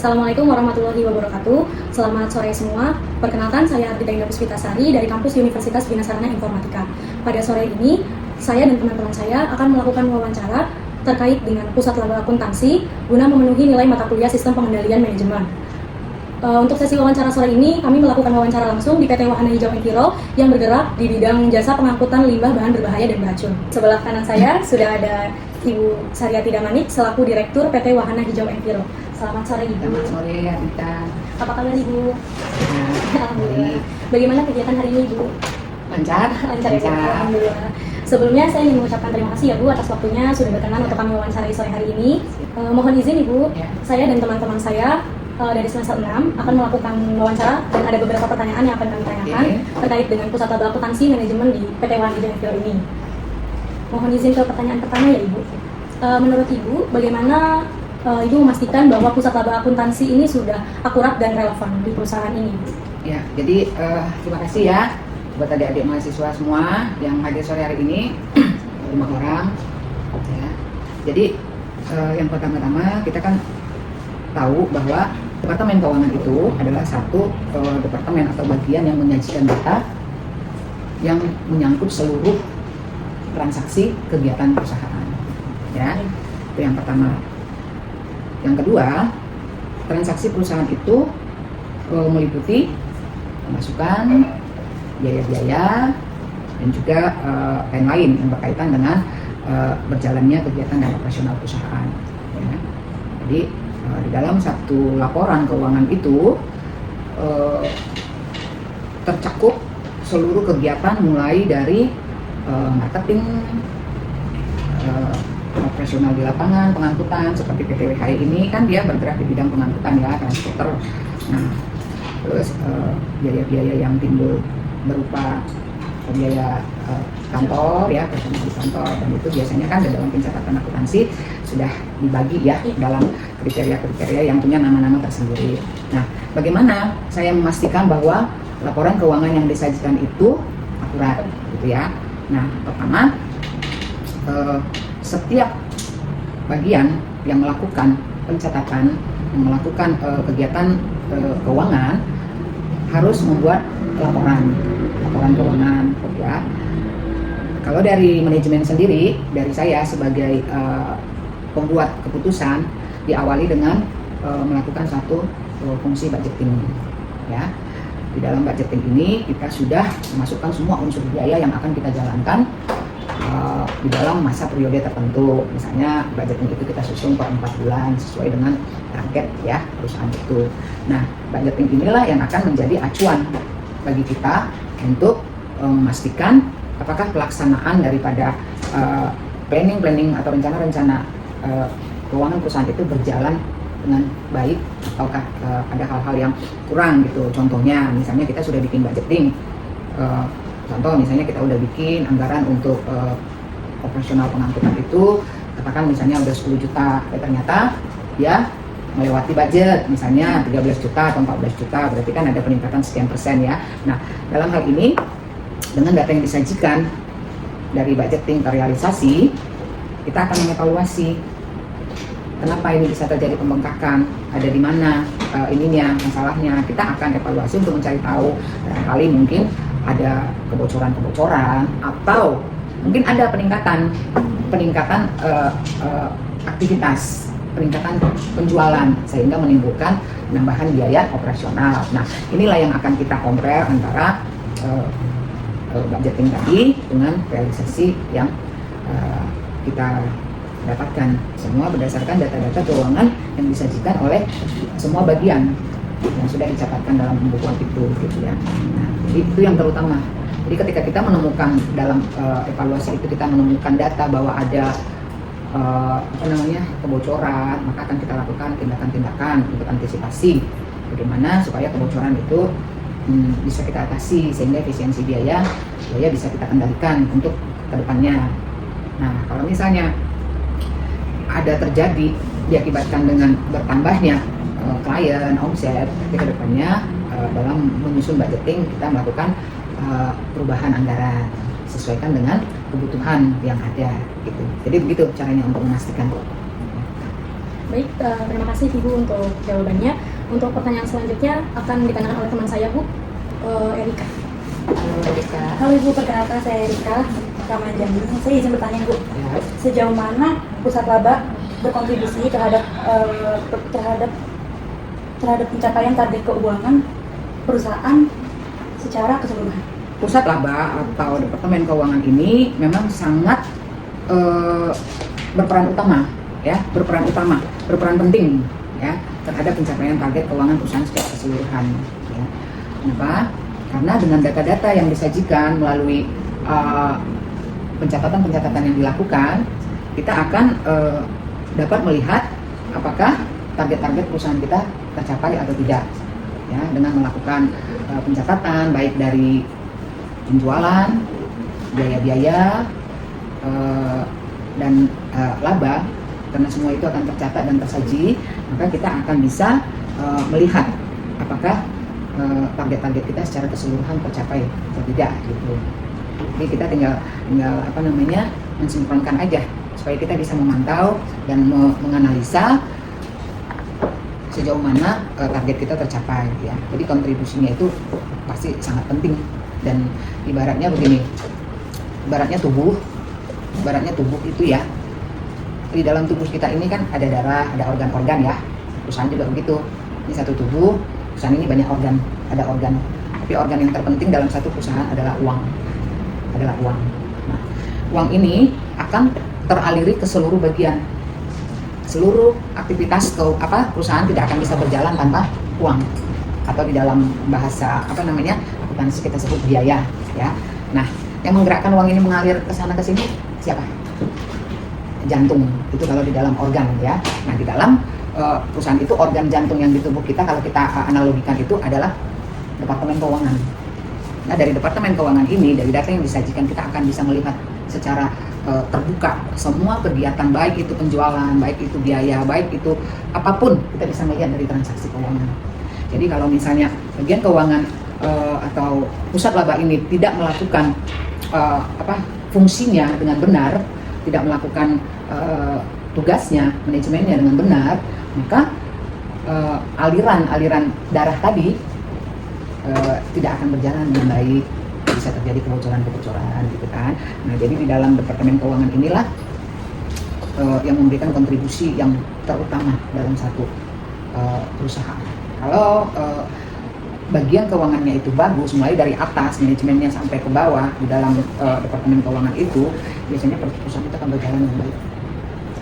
Assalamualaikum warahmatullahi wabarakatuh. Selamat sore semua. Perkenalkan, saya Ardita Indah Puspitasari dari kampus Universitas Bina Sarana Informatika. Pada sore ini, saya dan teman-teman saya akan melakukan wawancara terkait dengan pusat laba akuntansi guna memenuhi nilai mata kuliah sistem pengendalian manajemen. Untuk sesi wawancara sore ini, kami melakukan wawancara langsung di PT Wahana Hijau Enviro yang bergerak di bidang jasa pengangkutan limbah bahan berbahaya dan beracun. Sebelah kanan saya sudah ada Ibu Saryati Damanik selaku Direktur PT Wahana Hijau Enviro. Selamat sore Ibu. Selamat sore Anita. Apa kabar Ibu? Alhamdulillah. Baik. Bagaimana kegiatan hari ini Ibu? Lancar? Lancar ya, alhamdulillah. Sebelumnya saya ingin mengucapkan terima kasih ya Bu atas waktunya sudah berkenan untuk kami wawancarai sore hari ini. Mohon izin Ibu, saya dan teman-teman saya dari semester 6 akan melakukan wawancara dan ada beberapa pertanyaan yang akan kami tanyakan terkait dengan pusat laba akuntansi manajemen di PT Wahana Hijau Enviro ini. Mohon izin ke pertanyaan pertama ya Ibu. Menurut Ibu, bagaimana Ibu memastikan bahwa pusat laba akuntansi ini sudah akurat dan relevan di perusahaan ini? Ya, jadi terima kasih ya buat adik-adik mahasiswa semua yang hadir sore hari ini, 5 orang. Ya. Jadi yang pertama-tama kita kan tahu bahwa Departemen Keuangan itu adalah satu departemen atau bagian yang menyajikan data yang menyangkut seluruh transaksi kegiatan perusahaan. Ya, itu yang pertama. Yang kedua, transaksi perusahaan itu meliputi pemasukan, biaya-biaya, dan juga lain-lain yang berkaitan dengan berjalannya kegiatan dan operasional perusahaan. Ya. Jadi di dalam satu laporan keuangan itu tercakup seluruh kegiatan mulai dari marketing, operasional di lapangan, pengangkutan seperti PT WHI ini kan dia bergerak di bidang pengangkutan ya, transporter. Nah, terus biaya-biaya yang timbul berupa biaya kantor ya, personal di kantor, dan itu biasanya kan dalam pencatatan akuntansi sudah dibagi ya dalam kriteria-kriteria yang punya nama-nama tersendiri. Nah, bagaimana saya memastikan bahwa laporan keuangan yang disajikan itu akurat gitu ya. Nah, pertama, setiap bagian yang melakukan pencatatan, yang melakukan kegiatan keuangan harus membuat laporan keuangan ya. Kalau dari manajemen sendiri, dari saya sebagai pembuat keputusan, diawali dengan melakukan satu fungsi budgeting ya. Di dalam budgeting ini kita sudah memasukkan semua unsur biaya yang akan kita jalankan di dalam masa periode tertentu. Misalnya budgeting itu kita susun per 4 bulan sesuai dengan target ya perusahaan itu. Nah, budgeting inilah yang akan menjadi acuan bagi kita untuk memastikan apakah pelaksanaan daripada planning atau rencana-rencana keuangan perusahaan itu berjalan dengan baik ataukah ada hal-hal yang kurang gitu. Contohnya misalnya kita sudah bikin budgeting, contoh misalnya kita udah bikin anggaran untuk operasional pengangkutan itu, katakan misalnya udah 10 juta, ternyata ya melewati budget misalnya 13 juta atau 14 juta, berarti kan ada peningkatan sekian persen ya. Nah, dalam hal ini dengan data yang disajikan dari budgeting ke realisasi, kita akan mengevaluasi kenapa ini bisa terjadi pembengkakan, ada di mana ininya masalahnya. Kita akan evaluasi untuk mencari tahu, barangkali mungkin ada kebocoran atau mungkin ada peningkatan aktivitas, peningkatan penjualan sehingga menimbulkan penambahan biaya operasional. Nah, inilah yang akan kita compare antara budgeting tadi dengan realisasi yang kita dapatkan, semua berdasarkan data-data keuangan yang disajikan oleh semua bagian yang sudah dicatatkan dalam pembukuan itu gitu ya. Nah, jadi itu yang terutama. Jadi ketika kita menemukan dalam evaluasi itu kita menemukan data bahwa ada kebocoran, maka akan kita lakukan tindakan-tindakan untuk antisipasi bagaimana supaya kebocoran itu bisa kita atasi sehingga efisiensi biaya bisa kita kendalikan untuk kedepannya. Nah, kalau misalnya ada terjadi diakibatkan dengan bertambahnya klien, omset, ke depannya dalam menyusun budgeting kita melakukan perubahan anggaran sesuaikan dengan kebutuhan yang ada gitu. Jadi begitu caranya untuk memastikan. Baik, terima kasih Ibu untuk jawabannya. Untuk pertanyaan selanjutnya akan ditanyakan oleh teman saya, Bu, Erika. Halo Erika. Halo Ibu, perkenalkan saya Erika, Ramadan Jambi. Saya izin bertanya Bu, Ya. sejauh mana pusat laba berkontribusi terhadap pencapaian target keuangan perusahaan secara keseluruhan? Pusat laba atau Departemen Keuangan ini memang sangat berperan utama, berperan penting ya terhadap pencapaian target keuangan perusahaan secara keseluruhan. Ya. Kenapa? Karena dengan data-data yang disajikan melalui pencatatan-pencatatan yang dilakukan, kita akan dapat melihat apakah target-target perusahaan kita tercapai atau tidak. Ya, dengan melakukan pencatatan baik dari penjualan, biaya-biaya, dan laba, karena semua itu akan tercatat dan tersaji, maka kita akan bisa melihat apakah target-target kita secara keseluruhan tercapai atau tidak gitu. Jadi kita tinggal mensinkronkan aja supaya kita bisa memantau dan menganalisa sejauh mana target kita tercapai ya. Jadi kontribusinya itu pasti sangat penting, dan ibaratnya begini, ibaratnya tubuh itu ya, di dalam tubuh kita ini kan ada darah, ada organ-organ ya, perusahaan juga begitu. Ini satu tubuh, perusahaan ini banyak organ, ada organ, tapi organ yang terpenting dalam satu perusahaan adalah uang. Nah, uang ini akan teraliri ke seluruh bagian, seluruh aktivitas perusahaan tidak akan bisa berjalan tanpa uang, atau di dalam bahasa akuntansi kita sebut biaya ya. Nah, yang menggerakkan uang ini mengalir ke sana ke sini siapa? Jantung. Itu kalau di dalam organ ya. Nah, di dalam perusahaan itu organ jantung yang di tubuh kita, kalau kita analogikan itu adalah Departemen Keuangan. Nah, dari Departemen Keuangan ini, dari data yang disajikan, kita akan bisa melihat secara terbuka semua kegiatan, baik itu penjualan, baik itu biaya, baik itu apapun, kita bisa melihat dari transaksi keuangan. Jadi kalau misalnya bagian keuangan atau pusat laba ini tidak melakukan fungsinya dengan benar, tidak melakukan tugasnya, manajemennya dengan benar, maka aliran darah tadi tidak akan berjalan dengan baik, bisa terjadi kebocoran gitu kan. Nah, jadi di dalam Departemen Keuangan inilah yang memberikan kontribusi yang terutama dalam satu perusahaan. Kalau bagian keuangannya itu bagus, mulai dari atas manajemennya sampai ke bawah di dalam Departemen Keuangan itu, biasanya perusahaan itu akan berjalan dengan baik.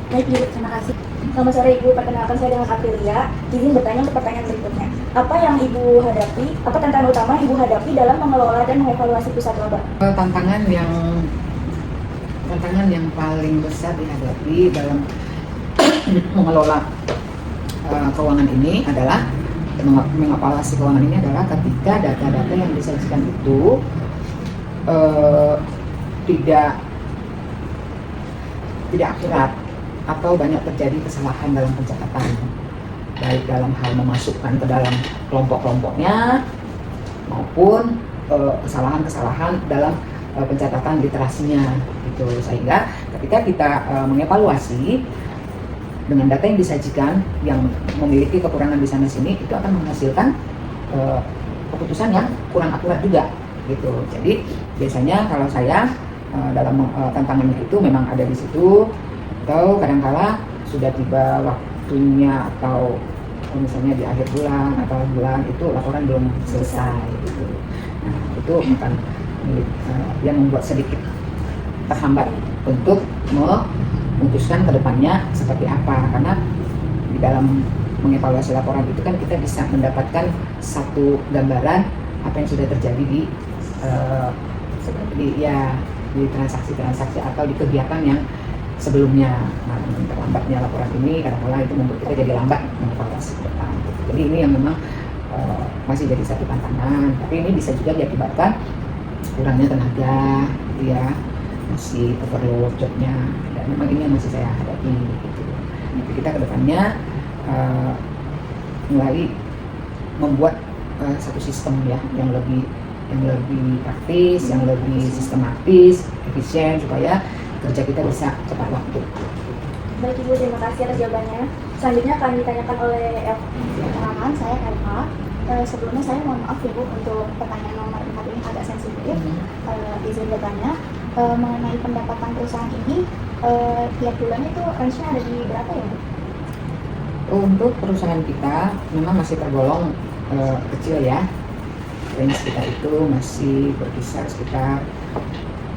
Baik Ibu, terima kasih. Selamat sore Ibu, perkenalkan saya dengan Aprilia. Izin bertanya untuk pertanyaan berikutnya. Apa yang Ibu hadapi, apa tantangan utama Ibu hadapi dalam mengelola dan mengevaluasi pusat laba? Tantangan yang paling besar dihadapi dalam mengelola keuangan ini adalah mengevaluasi keuangan ini adalah ketika data-data yang disajikan itu tidak akurat atau banyak terjadi kesalahan dalam pencatatan, baik dalam hal memasukkan ke dalam kelompok-kelompoknya maupun kesalahan-kesalahan dalam pencatatan literasinya gitu. Sehingga ketika kita mengevaluasi dengan data yang disajikan yang memiliki kekurangan di sana sini, itu akan menghasilkan keputusan yang kurang akurat juga gitu. Jadi biasanya kalau saya dalam tantangannya itu memang ada di situ, atau kadang-kala sudah tiba waktunya, atau misalnya di akhir bulan atau bulan itu laporan belum selesai gitu. Nah, itu akan yang membuat sedikit terhambat untuk memutuskan ke depannya seperti apa, karena di dalam mengevaluasi laporan itu kan kita bisa mendapatkan satu gambaran apa yang sudah terjadi di transaksi-transaksi atau di kegiatan yang sebelumnya. Nah, terlambatnya laporan ini kadang-kadang itu membuat kita jadi lambat mengevaluasi ke depan. Jadi ini yang memang masih jadi satu tantangan, tapi ini bisa juga diakibatkan kurangnya tenaga, ya, masih overload jobnya, dan memang ini yang masih saya hadapi gitu. Jadi kita kedepannya mulai membuat satu sistem ya yang lebih praktis, yang lebih sistematis, efisien, supaya kerja kita bisa cepat waktu. Baik Ibu, terima kasih atas jawabannya. Selanjutnya akan ditanyakan oleh F. Perkenalkan, saya Elva. Sebelumnya saya mohon maaf Ibu untuk pertanyaan nomor 4 ini agak sensitif. Izin bertanya, mengenai pendapatan perusahaan ini, tiap bulannya itu range-nya ada di berapa ya Bu? Untuk perusahaan kita memang masih tergolong kecil ya. Range kita itu masih berkisar sekitar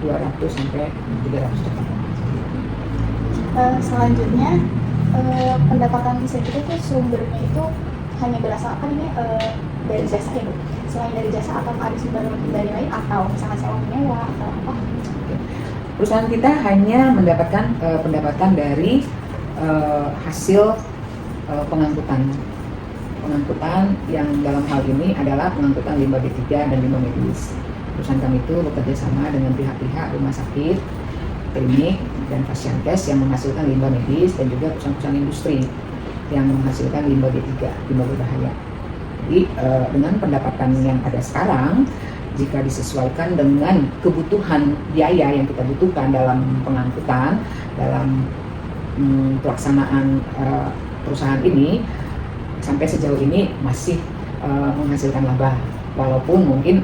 200 sampai 300 juta. Selanjutnya, pendapatan segitu itu sumbernya itu hanya berasal apa ini dari jasa ya Bu? Selain dari jasa atau ada sumber dari lain atau misalnya sewa menyewa atau apa? Perusahaan kita hanya mendapatkan pendapatan dari hasil pengangkutan yang dalam hal ini adalah pengangkutan limbah B3 dan limbah medis. Perusahaan kami itu bekerja sama dengan pihak-pihak rumah sakit, klinik, dan fasiankes yang menghasilkan limbah medis dan juga perusahaan-perusahaan industri yang menghasilkan limbah B3, limbah berbahaya. Jadi dengan pendapatan yang ada sekarang, jika disesuaikan dengan kebutuhan biaya yang kita butuhkan dalam pengangkutan, dalam pelaksanaan perusahaan ini, sampai sejauh ini masih menghasilkan laba, walaupun mungkin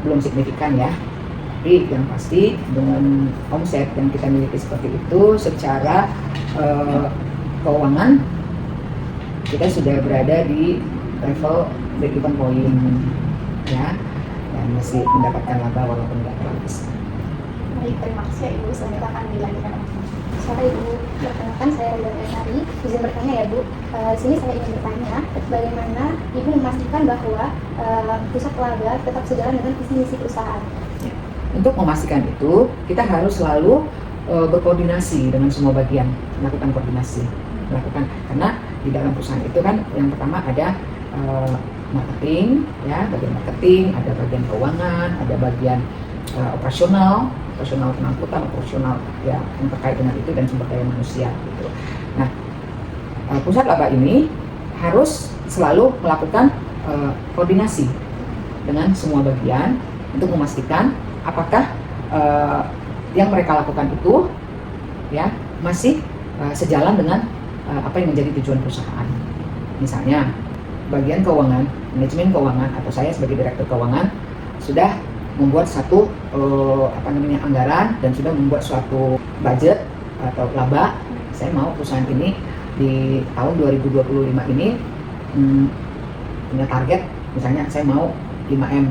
belum signifikan ya. Tapi yang pasti dengan omset yang kita miliki seperti itu, secara keuangan kita sudah berada di level break-even point ya, dan masih mendapatkan laba walaupun tidak terlalu besar. Baik, terima kasih ya Ibu. Selanjutnya akan dilanjutkan. Sore Ibu, perkenalkan saya Rida Sari. Izin bertanya ya Bu, sini saya ingin bertanya bagaimana Ibu memastikan bahwa pusat laba tetap sejalan dengan visi misi perusahaan. Untuk memastikan itu, kita harus selalu berkoordinasi dengan semua bagian, melakukan koordinasi, karena di dalam perusahaan itu kan yang pertama ada marketing, ya, bagian marketing, ada bagian keuangan, ada bagian operasional pengangkutan, operasional ya yang terkait dengan itu, dan sumber daya manusia gitu. Nah, pusat laba ini harus selalu melakukan koordinasi dengan semua bagian untuk memastikan apakah yang mereka lakukan itu ya masih sejalan dengan apa yang menjadi tujuan perusahaan. Misalnya bagian keuangan, manajemen keuangan, atau saya sebagai direktur keuangan sudah membuat satu anggaran dan sudah membuat suatu budget atau laba. Saya mau perusahaan ini di tahun 2025 ini punya target, misalnya saya mau 5M.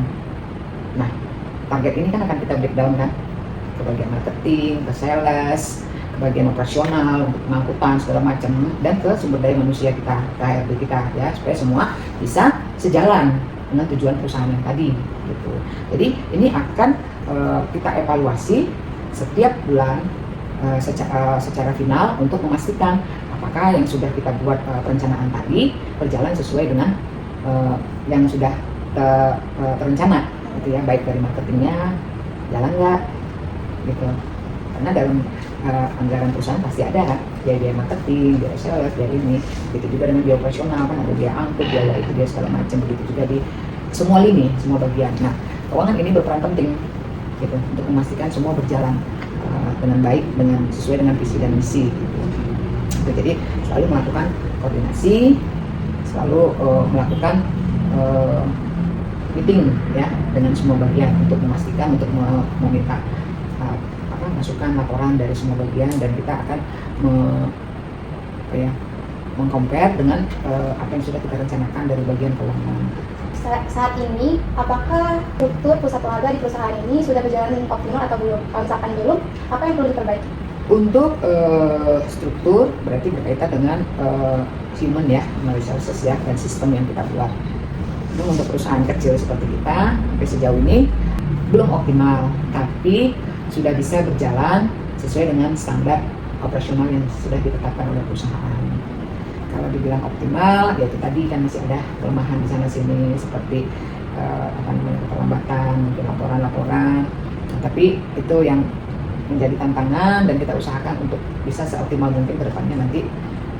Nah, target ini kan akan kita breakdown kan ke bagian marketing, ke sales, ke bagian operasional untuk pengangkutan segala macam, dan ke sumber daya manusia kita, ke HRD kita ya, supaya semua bisa sejalan dengan tujuan perusahaan yang tadi gitu. Jadi ini akan kita evaluasi setiap bulan secara final untuk memastikan apakah yang sudah kita buat perencanaan tadi berjalan sesuai dengan yang sudah terencana gitu ya, baik dari marketingnya jalan nggak gitu, karena dalam anggaran perusahaan pasti ada kan biaya marketing, biaya sales, biaya ini, begitu juga dengan biaya operasional kan, ada biaya angkut, biaya itu, biaya segala macam, begitu juga di semua lini, semua bagian. Nah, keuangan ini berperan penting gitu untuk memastikan semua berjalan dengan baik, dengan sesuai dengan visi dan misi gitu. Jadi selalu melakukan koordinasi, selalu melakukan meeting ya dengan semua bagian untuk memastikan, untuk meminta masukan, laporan dari semua bagian, dan kita akan mengcompare dengan apa yang sudah kita rencanakan dari bagian keuangan. Saat ini, apakah struktur pusat laba di perusahaan ini sudah berjalan optimal atau belum? Kalau misalkan belum, apa yang perlu diperbaiki? Untuk struktur berarti berkaitan dengan human ya, resources ya, dan sistem yang kita buat. Untuk perusahaan kecil seperti kita, sampai sejauh ini belum optimal, tapi sudah bisa berjalan sesuai dengan standar operasional yang sudah ditetapkan oleh perusahaan. Kalau dibilang optimal, ya itu tadi kan masih ada kelemahan di sana sini seperti keterlambatan, mungkin laporan-laporan. Nah, tapi itu yang menjadi tantangan, dan kita usahakan untuk bisa seoptimal mungkin ke depannya nanti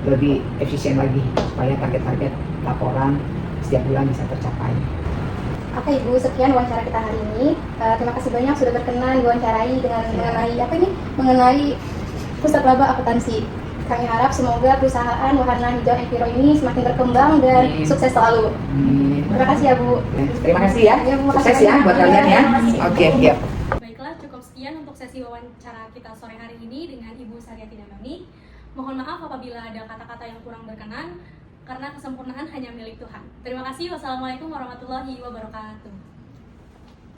lebih efisien lagi supaya target-target laporan setiap bulan bisa tercapai. Oke Ibu, sekian wawancara kita hari ini. Terima kasih banyak sudah berkenan diwawancarai mengenai Pusat Laba Akuntansi. Kami harap semoga perusahaan Wahana Hijau Enviro ini semakin berkembang dan sukses selalu. Terima kasih ya Bu. Terima kasih ya. Ya, Bu, Sukses makasih ya banyak. buat kalian ya. Oke, siap. Baiklah, cukup sekian untuk sesi wawancara kita sore hari ini dengan Ibu Saryati Damani. Mohon maaf apabila ada kata-kata yang kurang berkenan, karena kesempurnaan hanya milik Tuhan. Terima kasih. Wassalamualaikum warahmatullahi wabarakatuh.